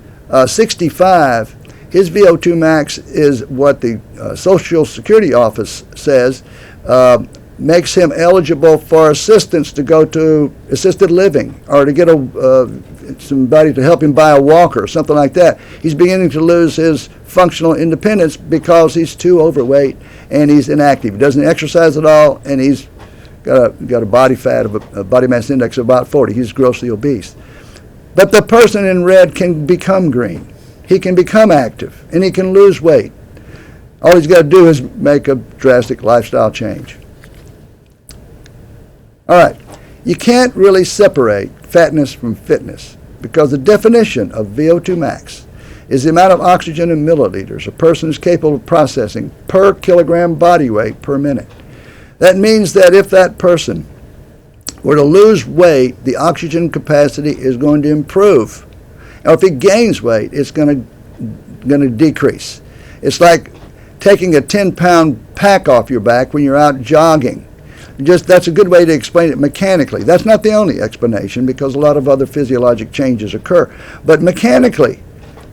65, his VO2 max is what the Social Security Office says makes him eligible for assistance to go to assisted living or to get somebody to help him buy a walker or something like that. He's beginning to lose his functional independence because he's too overweight and he's inactive. He doesn't exercise at all, and he's got a body fat of a body mass index of about 40. He's grossly obese. But the person in red can become green. He can become active, and he can lose weight. All he's got to do is make a drastic lifestyle change. All right, you can't really separate fatness from fitness because the definition of VO2 max is the amount of oxygen in milliliters a person is capable of processing per kilogram body weight per minute. That means that if that person were to lose weight, the oxygen capacity is going to improve. Or if he gains weight, it's going to decrease. It's like taking a 10-pound pack off your back when you're out jogging. That's a good way to explain it mechanically. That's not the only explanation because a lot of other physiologic changes occur. But mechanically,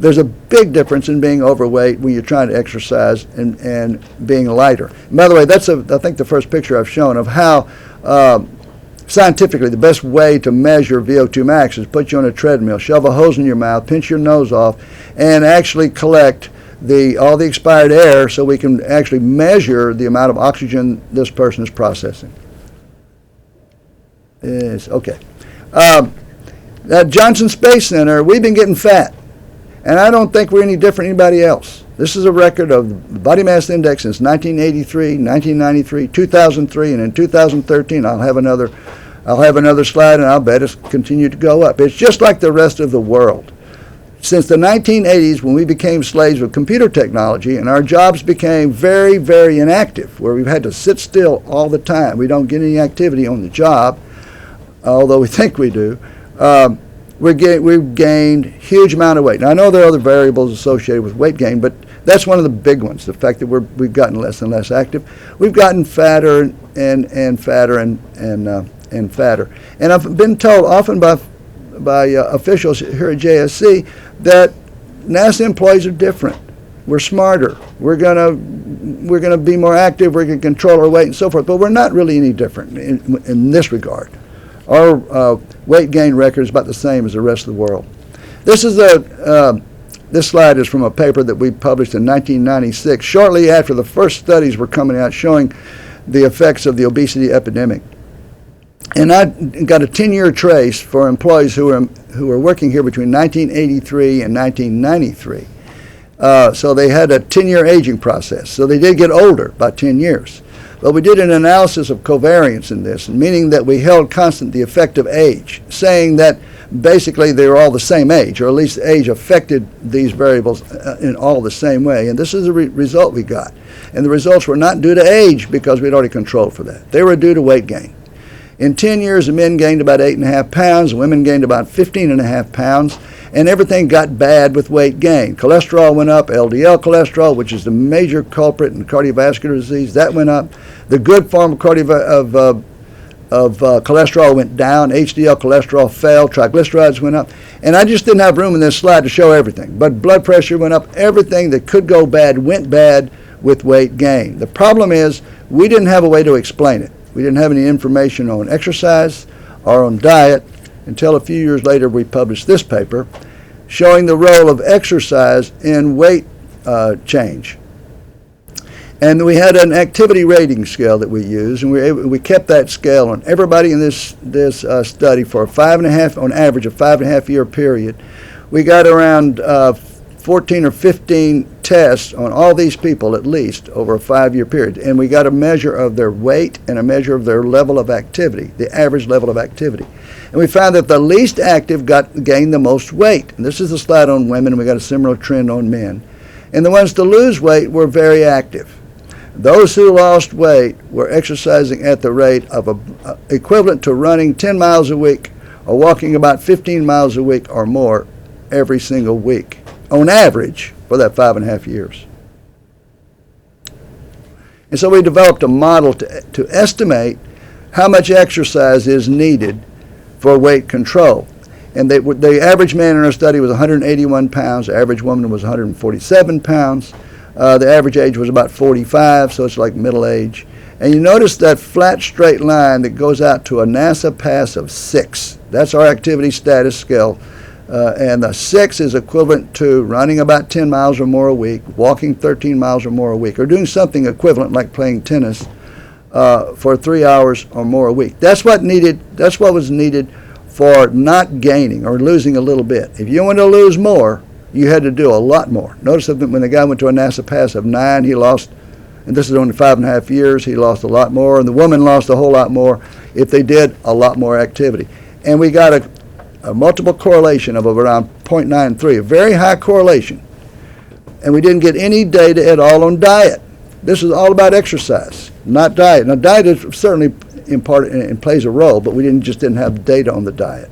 there's a big difference in being overweight when you're trying to exercise and being lighter. And by the way, that's I think the first picture I've shown of how scientifically the best way to measure VO2 max is put you on a treadmill, shove a hose in your mouth, pinch your nose off, and actually collect all the expired air so we can actually measure the amount of oxygen this person is processing. Yes, okay. At Johnson Space Center, we've been getting fat, and I don't think we're any different than anybody else. This is a record of the body mass index since 1983, 1993, 2003, and in 2013 I'll have another slide, and I'll bet it's continued to go up. It's just like the rest of the world. Since the 1980s, when we became slaves of computer technology and our jobs became very, very inactive, where we've had to sit still all the time, we don't get any activity on the job, although we think we do, we've gained huge amount of weight. Now, I know there are other variables associated with weight gain, but that's one of the big ones, the fact that we've gotten less and less active. We've gotten fatter and fatter and fatter. And I've been told often by officials here at JSC that NASA employees are different. We're smarter. We're gonna be more active. We're gonna control our weight and so forth. But we're not really any different in this regard. Our weight gain record is about the same as the rest of the world. This slide is from a paper that we published in 1996, shortly after the first studies were coming out showing the effects of the obesity epidemic. And I got a 10-year trace for employees who were working here between 1983 and 1993. So they had a 10-year aging process. So they did get older by 10 years. But we did an analysis of covariance in this, meaning that we held constant the effect of age, saying that basically they were all the same age, or at least age affected these variables in all the same way. And this is the result we got. And the results were not due to age because we'd already controlled for that. They were due to weight gain. In 10 years, the men gained about 8.5 pounds, the women gained about 15.5 pounds, and everything got bad with weight gain. Cholesterol went up, LDL cholesterol, which is the major culprit in cardiovascular disease, that went up. The good form of cholesterol went down, HDL cholesterol fell, triglycerides went up, and I just didn't have room in this slide to show everything. But blood pressure went up, everything that could go bad went bad with weight gain. The problem is we didn't have a way to explain it. We didn't have any information on exercise or on diet until a few years later we published this paper showing the role of exercise in weight change. And we had an activity rating scale that we used, and we kept that scale on everybody in this study for on average, a 5.5 year period. We got around 14 or 15 tests on all these people at least over a 5-year period. And we got a measure of their weight and a measure of their level of activity, the average level of activity. And we found that the least active gained the most weight. And this is the slide on women, and we got a similar trend on men. And the ones to lose weight were very active. Those who lost weight were exercising at the rate of equivalent to running 10 miles a week or walking about 15 miles a week or more every single week, on average, for that 5.5 years. And so we developed a model to estimate how much exercise is needed for weight control. And the average man in our study was 181 pounds, the average woman was 147 pounds. The average age was about 45, so it's like middle age. And you notice that flat straight line that goes out to a NASA pass of 6. That's our activity status scale. And the 6 is equivalent to running about 10 miles or more a week, walking 13 miles or more a week, or doing something equivalent like playing tennis for 3 hours or more a week. That's what was needed for not gaining or losing a little bit. If you want to lose more, you had to do a lot more. Notice that when the guy went to a NASA pass of 9, he lost, and this is only 5.5 years, he lost a lot more, and the woman lost a whole lot more if they did a lot more activity. And we got a multiple correlation of around 0.93, a very high correlation. And we didn't get any data at all on diet. This is all about exercise, not diet. Now, diet is certainly important and plays a role, but we didn't have data on the diet.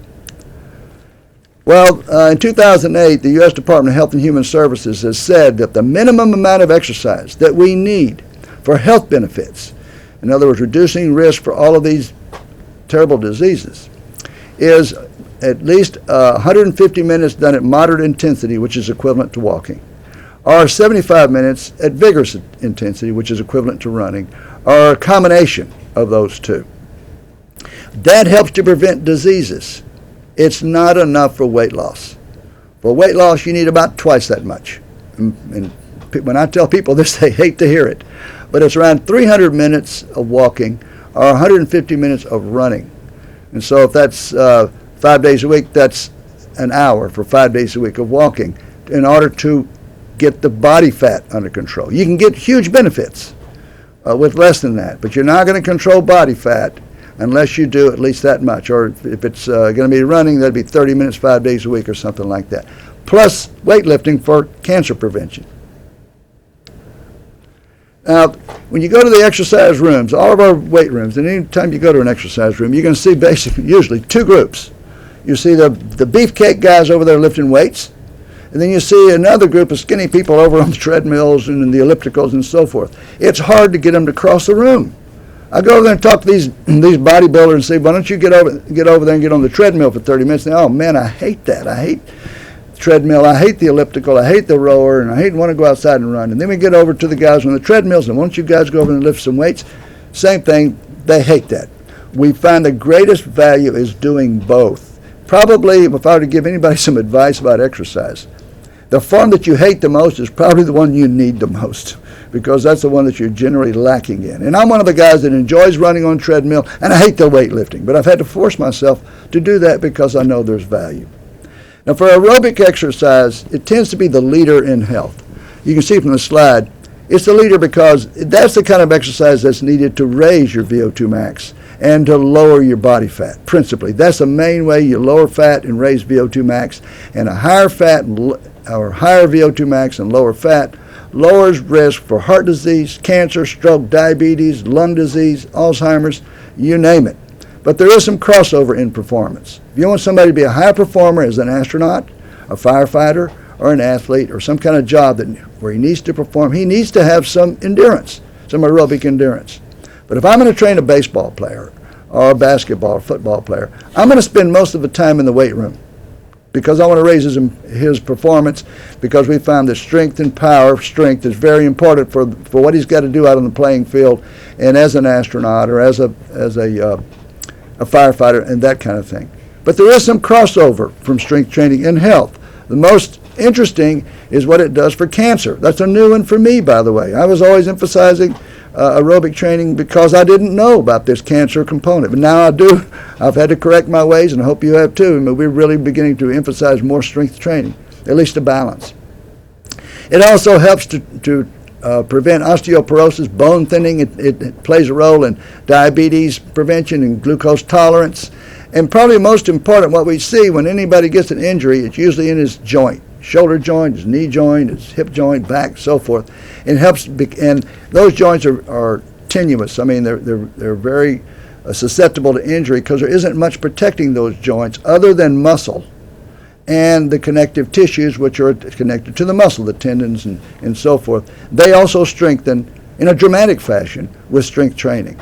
Well, in 2008, the U.S. Department of Health and Human Services has said that the minimum amount of exercise that we need for health benefits, in other words, reducing risk for all of these terrible diseases, is at least 150 minutes done at moderate intensity, which is equivalent to walking, or 75 minutes at vigorous intensity, which is equivalent to running, or a combination of those two. That helps to prevent diseases. It's not enough for weight loss. For weight loss, you need about twice that much. And when I tell people this, they hate to hear it. But it's around 300 minutes of walking or 150 minutes of running. And so if that's 5 days a week, that's an hour for 5 days a week of walking in order to get the body fat under control. You can get huge benefits with less than that, but you're not going to control body fat unless you do at least that much. Or if it's going to be running, that'd be 30 minutes, 5 days a week or something like that. Plus weightlifting for cancer prevention. Now, when you go to the exercise rooms, all of our weight rooms, and any time you go to an exercise room, you're going to see basically usually two groups. You see the beefcake guys over there lifting weights, and then you see another group of skinny people over on the treadmills and the ellipticals and so forth. It's hard to get them to cross the room. I go over there and talk to these bodybuilders and say, why don't you get over there and get on the treadmill for 30 minutes? And they, oh man, I hate that. I hate the treadmill. I hate the elliptical. I hate the rower, and I want to go outside and run. And then we get over to the guys on the treadmills, and why don't you guys go over and lift some weights? Same thing. They hate that. We find the greatest value is doing both. Probably, if I were to give anybody some advice about exercise, the form that you hate the most is probably the one you need the most, because that's the one that you're generally lacking in. And I'm one of the guys that enjoys running on treadmill, and I hate the weightlifting, but I've had to force myself to do that because I know there's value. Now, for aerobic exercise, it tends to be the leader in health. You can see from the slide, it's the leader because that's the kind of exercise that's needed to raise your VO2 max and to lower your body fat, principally. That's the main way you lower fat and raise VO2 max, and a higher fat or higher VO2 max and lower fat lowers risk for heart disease, cancer, stroke, diabetes, lung disease, Alzheimer's, you name it. But there is some crossover in performance. If you want somebody to be a high performer as an astronaut, a firefighter, or an athlete, or some kind of job where he needs to perform, he needs to have some endurance, some aerobic endurance. But if I'm going to train a baseball player or a basketball or football player, I'm going to spend most of the time in the weight room because I want to raise his performance, because we found that strength is very important for what he's got to do out on the playing field and as an astronaut or as a firefighter and that kind of thing. But there is some crossover from strength training and health. The most interesting is what it does for cancer. That's a new one for me, by the way. I was always emphasizing aerobic training because I didn't know about this cancer component. But now I do. I've had to correct my ways, and I hope you have too. But we're really beginning to emphasize more strength training, at least a balance. It also helps to prevent osteoporosis, bone thinning. It plays a role in diabetes prevention and glucose tolerance. And probably most important, what we see when anybody gets an injury, it's usually in his joint. Shoulder joint, his knee joint, his hip joint, back, so forth. It helps, and those joints are tenuous. I mean, they're very susceptible to injury because there isn't much protecting those joints other than muscle and the connective tissues, which are connected to the muscle, the tendons and so forth. They also strengthen in a dramatic fashion with strength training.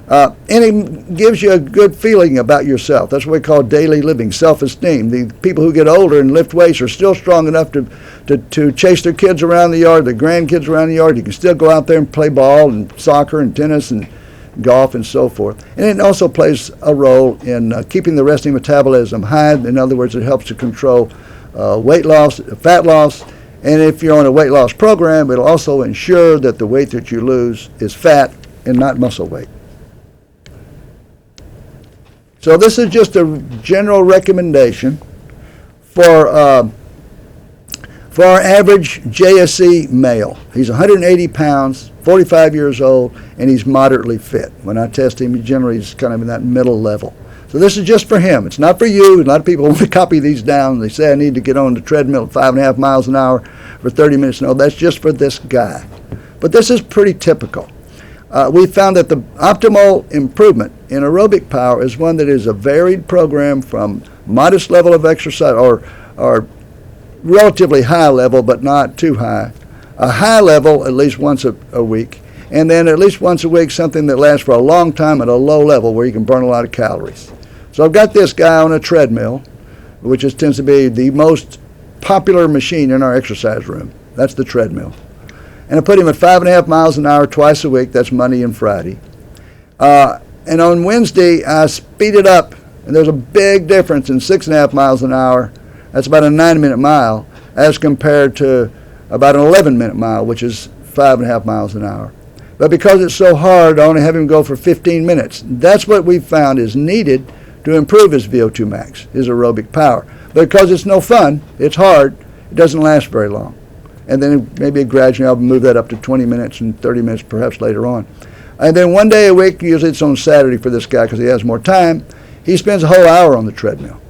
And it gives you a good feeling about yourself. That's what we call daily living, self-esteem. The people who get older and lift weights are still strong enough to chase their kids around the yard, their grandkids around the yard. You can still go out there and play ball and soccer and tennis and golf and so forth. And it also plays a role in keeping the resting metabolism high. In other words, it helps to control weight loss, fat loss. And if you're on a weight loss program, it'll also ensure that the weight that you lose is fat and not muscle weight. So this is just a general recommendation for our average JSC male. He's 180 pounds, 45 years old, and he's moderately fit. When I test him, generally he's kind of in that middle level. So this is just for him. It's not for you. A lot of people want to copy these down. They say I need to get on the treadmill at 5.5 miles an hour for 30 minutes. No, that's just for this guy. But this is pretty typical. We found that the optimal improvement in aerobic power is one that is a varied program from modest level of exercise or relatively high level but not too high, a high level at least once a week, and then at least once a week something that lasts for a long time at a low level where you can burn a lot of calories. So I've got this guy on a treadmill, which tends to be the most popular machine in our exercise room. That's the treadmill. And I put him at 5.5 miles an hour twice a week. That's Monday and Friday. And on Wednesday, I speed it up. And there's a big difference in 6.5 miles an hour. That's about a 9-minute mile, as compared to about an 11-minute mile, which is 5.5 miles an hour. But because it's so hard, I only have him go for 15 minutes. That's what we found is needed to improve his VO2 max, his aerobic power. But because it's no fun, it's hard, it doesn't last very long. And then maybe gradually I'll move that up to 20 minutes and 30 minutes perhaps later on. And then one day a week, usually it's on Saturday for this guy because he has more time, he spends a whole hour on the treadmill.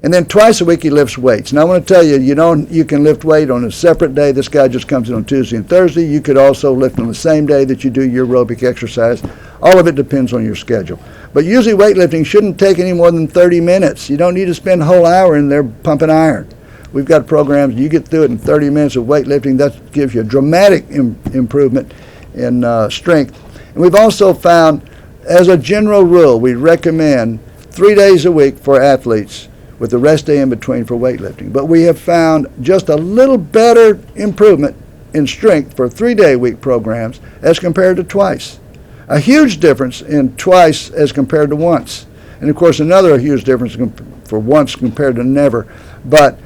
And then twice a week he lifts weights. Now I want to tell you, you can lift weight on a separate day. This guy just comes in on Tuesday and Thursday. You could also lift on the same day that you do your aerobic exercise. All of it depends on your schedule. But usually weightlifting shouldn't take any more than 30 minutes. You don't need to spend a whole hour in there pumping iron. We've got programs, you get through it in 30 minutes of weightlifting. That gives you a dramatic improvement in strength. And we've also found, as a general rule, we recommend 3 days a week for athletes with the rest day in between for weightlifting. But we have found just a little better improvement in strength for 3-day-a-week programs as compared to twice. A huge difference in twice as compared to once. And of course another huge difference for once compared to never. But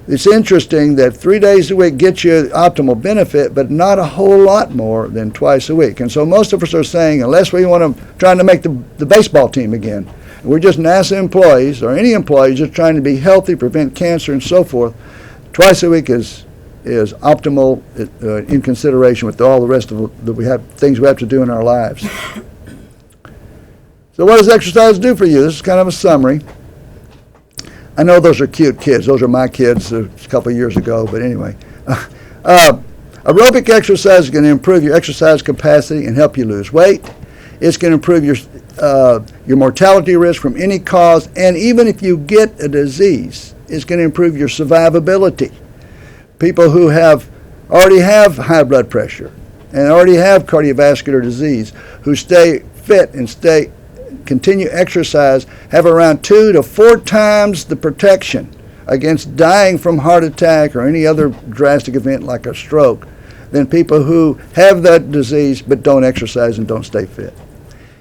it's interesting that 3 days a week gets you optimal benefit, but not a whole lot more than twice a week. And so most of us are saying, unless we want to, trying to make the baseball team again, we're just NASA employees or any employees just trying to be healthy, prevent cancer and so forth, twice a week is optimal in consideration with all the rest of the things we have to do in our lives. So what does exercise do for you? This is kind of a summary. I know those are cute kids. Those are my kids a couple of years ago, but anyway. Aerobic exercise is going to improve your exercise capacity and help you lose weight. It's going to improve your mortality risk from any cause, and even if you get a disease, it's going to improve your survivability. People who already have high blood pressure and already have cardiovascular disease, who stay fit and continue exercise, have around 2 to 4 times the protection against dying from heart attack or any other drastic event like a stroke than people who have that disease but don't exercise and don't stay fit.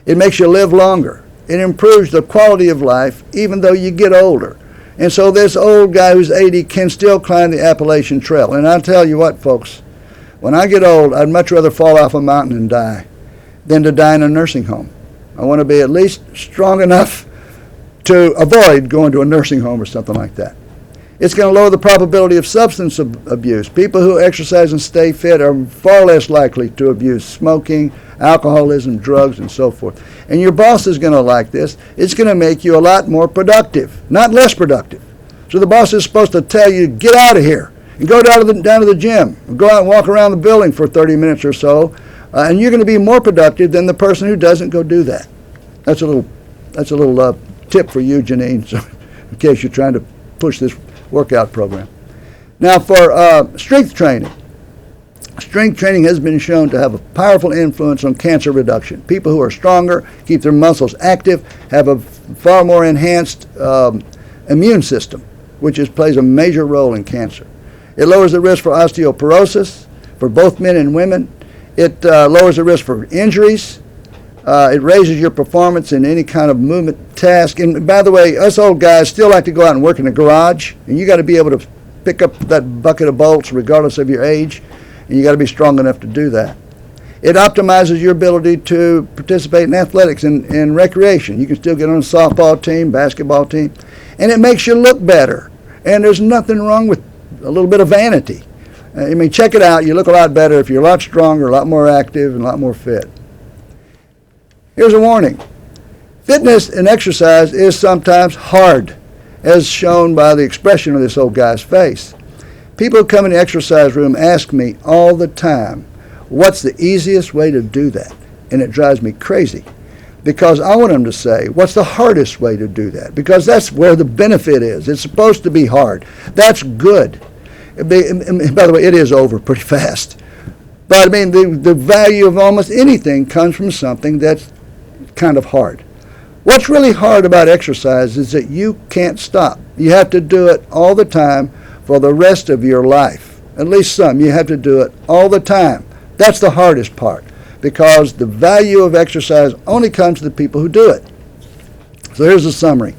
It makes you live longer. It improves the quality of life even though you get older. And so this old guy who's 80 can still climb the Appalachian Trail. And I'll tell you what, folks, when I get old, I'd much rather fall off a mountain and die than to die in a nursing home. I want to be at least strong enough to avoid going to a nursing home or something like that. It's going to lower the probability of substance abuse. People who exercise and stay fit are far less likely to abuse smoking, alcoholism, drugs, and so forth. And your boss is going to like this. It's going to make you a lot more productive, not less productive. So the boss is supposed to tell you, get out of here and go down to the gym, go out and walk around the building for 30 minutes or so, and you're going to be more productive than the person who doesn't go do that. That's a little tip for you, Janine, so in case you're trying to push this workout program. Now for strength training. Strength training has been shown to have a powerful influence on cancer reduction. People who are stronger, keep their muscles active, have a far more enhanced immune system, which plays a major role in cancer. It lowers the risk for osteoporosis for both men and women. It lowers the risk for injuries. It raises your performance in any kind of movement task. And by the way, us old guys still like to go out and work in the garage, and you got to be able to pick up that bucket of bolts regardless of your age, and you got to be strong enough to do that. It optimizes your ability to participate in athletics and recreation. You can still get on a softball team, basketball team, and it makes you look better. And there's nothing wrong with a little bit of vanity. I mean, check it out. You look a lot better if you're a lot stronger, a lot more active, and a lot more fit. Here's a warning. Fitness and exercise is sometimes hard, as shown by the expression of this old guy's face. People who come in the exercise room ask me all the time, what's the easiest way to do that? And it drives me crazy because I want them to say, what's the hardest way to do that? Because that's where the benefit is. It's supposed to be hard. That's good. And by the way, it is over pretty fast. But I mean, the value of almost anything comes from something that's kind of hard. What's really hard about exercise is that you can't stop. You have to do it all the time for the rest of your life. At least some. You have to do it all the time. That's the hardest part because the value of exercise only comes to the people who do it. So here's a summary.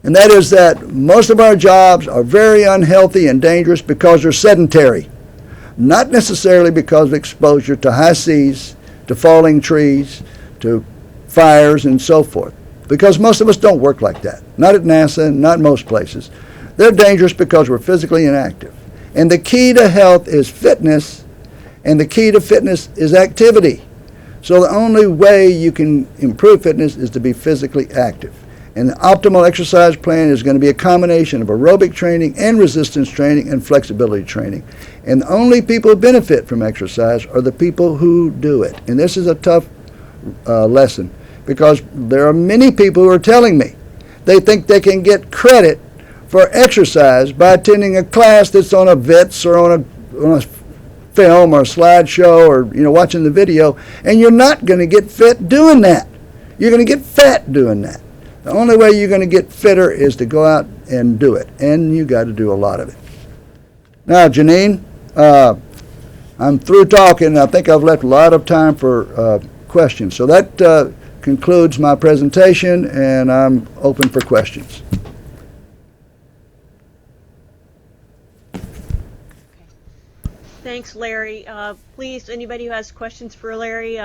And that is that most of our jobs are very unhealthy and dangerous because they're sedentary. Not necessarily because of exposure to high seas, to falling trees, to fires, and so forth. Because most of us don't work like that. Not at NASA, not most places. They're dangerous because we're physically inactive. And the key to health is fitness, and the key to fitness is activity. So the only way you can improve fitness is to be physically active. And the optimal exercise plan is going to be a combination of aerobic training and resistance training and flexibility training. And the only people who benefit from exercise are the people who do it. And this is a tough lesson because there are many people who are telling me they think they can get credit for exercise by attending a class that's on a VITS or on a film or a slideshow or watching the video, and you're not going to get fit doing that. You're going to get fat doing that. The only way you're going to get fitter is to go out and do it, and you got to do a lot of it. Now, Janine, I'm through talking. I think I've left a lot of time for questions. So that concludes my presentation, and I'm open for questions. Thanks, Larry. Please, anybody who has questions for Larry,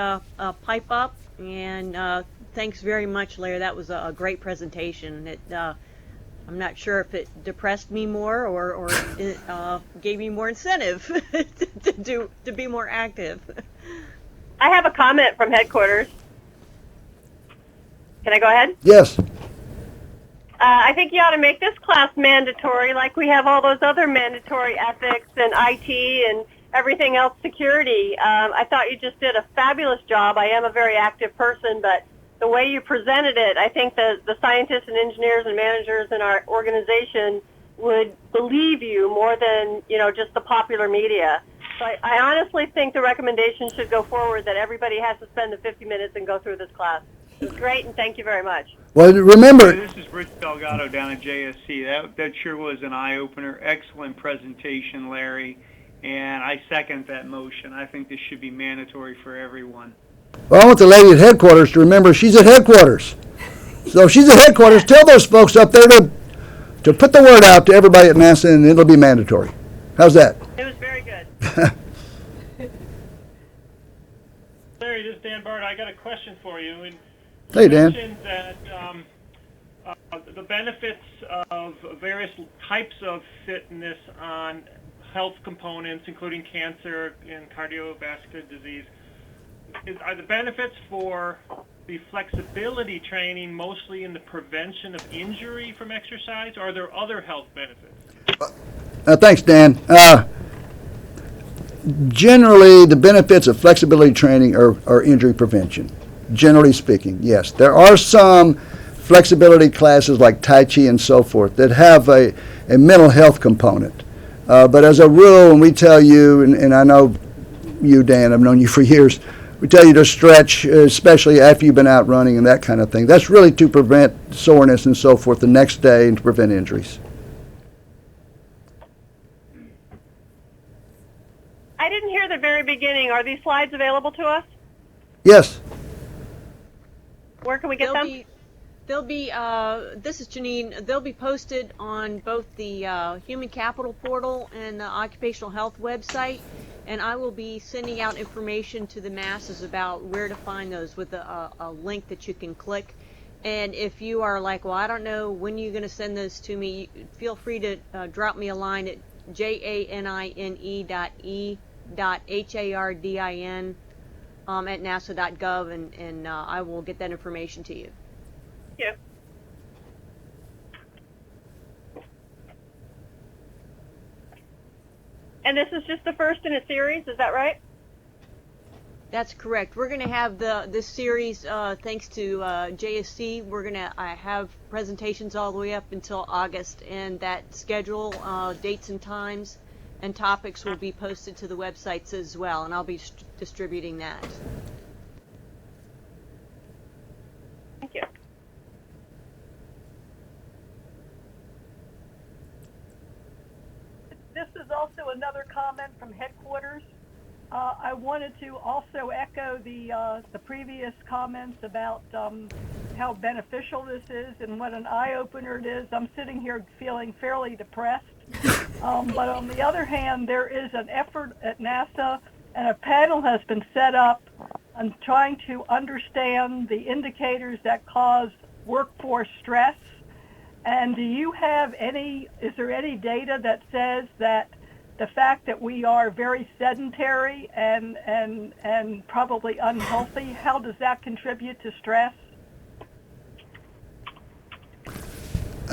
pipe up. And thanks very much, Larry. That was a great presentation. I'm not sure if it depressed me more or it gave me more incentive to be more active. I have a comment from headquarters. Can I go ahead? Yes. I think you ought to make this class mandatory like we have all those other mandatory ethics and IT and everything else security. I thought you just did a fabulous job. I am a very active person, but the way you presented it, I think the scientists and engineers and managers in our organization would believe you more than just the popular media. So I honestly think the recommendation should go forward that everybody has to spend the 50 minutes and go through this class. It was great, and thank you very much. Well, remember... This is Rich Delgado down at JSC. That sure was an eye-opener. Excellent presentation, Larry, and I second that motion. I think this should be mandatory for everyone. Well, I want the lady at headquarters to remember she's at headquarters. So if she's at headquarters, tell those folks up there to So put the word out to everybody at NASA, and it'll be mandatory. How's that? It was very good. Larry, this is Dan Bart. I got a question for you. And Hey, you Dan. mentioned that the benefits of various types of fitness on health components, including cancer and cardiovascular disease. Are the benefits for the flexibility training mostly in the prevention of injury from exercise, or are there other health benefits? Thanks, Dan. Generally, the benefits of flexibility training are injury prevention. Generally speaking, yes. There are some flexibility classes like Tai Chi and so forth that have a mental health component. But as a rule, when we tell you, and I know you, Dan, I've known you for years, we tell you to stretch, especially after you've been out running and that kind of thing. That's really to prevent soreness and so forth the next day and to prevent injuries. I didn't hear the very beginning. Are these slides available to us? Yes. Where can we get them? They'll be, this is Janine, they'll be posted on both the Human Capital portal and the Occupational Health website, and I will be sending out information to the masses about where to find those with a link that you can click. And if you are like, well, I don't know when you're going to send those to me, feel free to drop me a line at janine.e.hardin at nasa.gov, and I will get that information to you. Yeah. And this is just the first in a series, is that right? That's correct. We're going to have this series, thanks to JSC, we're going to have presentations all the way up until August, and that schedule, dates and times, and topics will be posted to the websites as well, and I'll be distributing that. Thank you. This is also another comment from headquarters. I wanted to also echo the previous comments about how beneficial this is and what an eye-opener it is. I'm sitting here feeling fairly depressed. But on the other hand, there is an effort at NASA, and a panel has been set up on trying to understand the indicators that cause workforce stress. And do you have is there any data that says that the fact that we are very sedentary and probably unhealthy, how does that contribute to stress?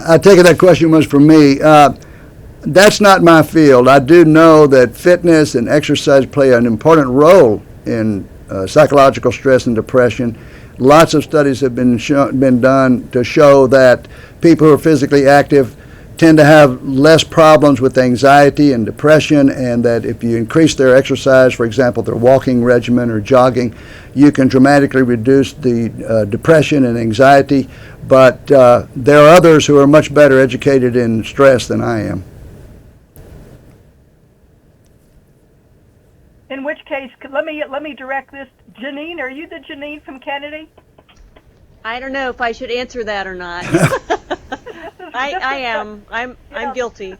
I take it that question was for me. That's not my field. I do know that fitness and exercise play an important role in psychological stress and depression. Lots of studies have been done to show that people who are physically active tend to have less problems with anxiety and depression, and that if you increase their exercise, for example, their walking regimen or jogging, you can dramatically reduce the depression and anxiety. But there are others who are much better educated in stress than I am. In which case, let me direct this. Janine, are you the Janine from Kennedy? I don't know if I should answer that or not. I am. I'm guilty.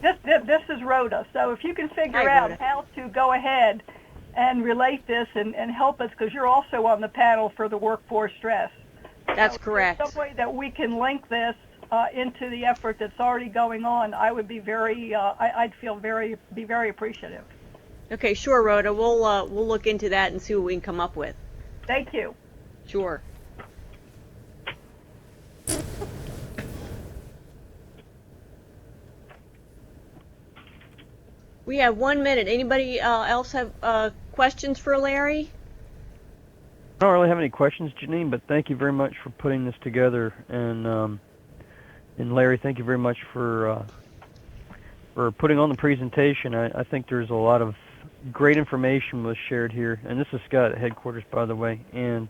This is Rhoda. So if you can figure Hi, out Rhoda. how to go ahead and relate this and help us, because you're also on the panel for the workforce stress. That's So if correct. there's some way that we can link this into the effort that's already going on, I would be I'd be very appreciative. Okay, sure, Rhoda. We'll look into that and see what we can come up with. Thank you. Sure. We have 1 minute. Anybody else have questions for Larry? I don't really have any questions, Janine, but thank you very much for putting this together. And Larry, thank you very much for putting on the presentation. I think there's a lot of great information was shared here. And this is Scott at headquarters, by the way. And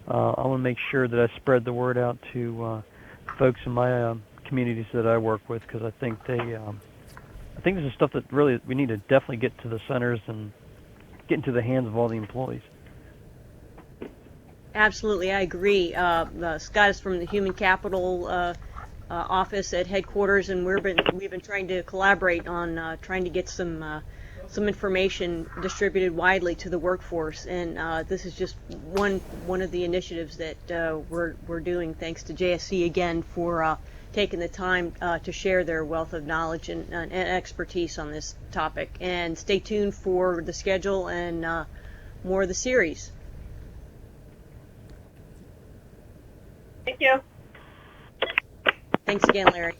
I want to make sure that I spread the word out to folks in my communities that I work with, because I think I think this is stuff that really we need to definitely get to the centers and get into the hands of all the employees. Absolutely, I agree. Scott is from the Human Capital office at headquarters, and we've been trying to collaborate on trying to get some information distributed widely to the workforce. And this is just one of the initiatives that we're doing. Thanks to JSC again for taking the time to share their wealth of knowledge and expertise on this topic. And stay tuned for the schedule and more of the series. Thank you. Thanks again, Larry.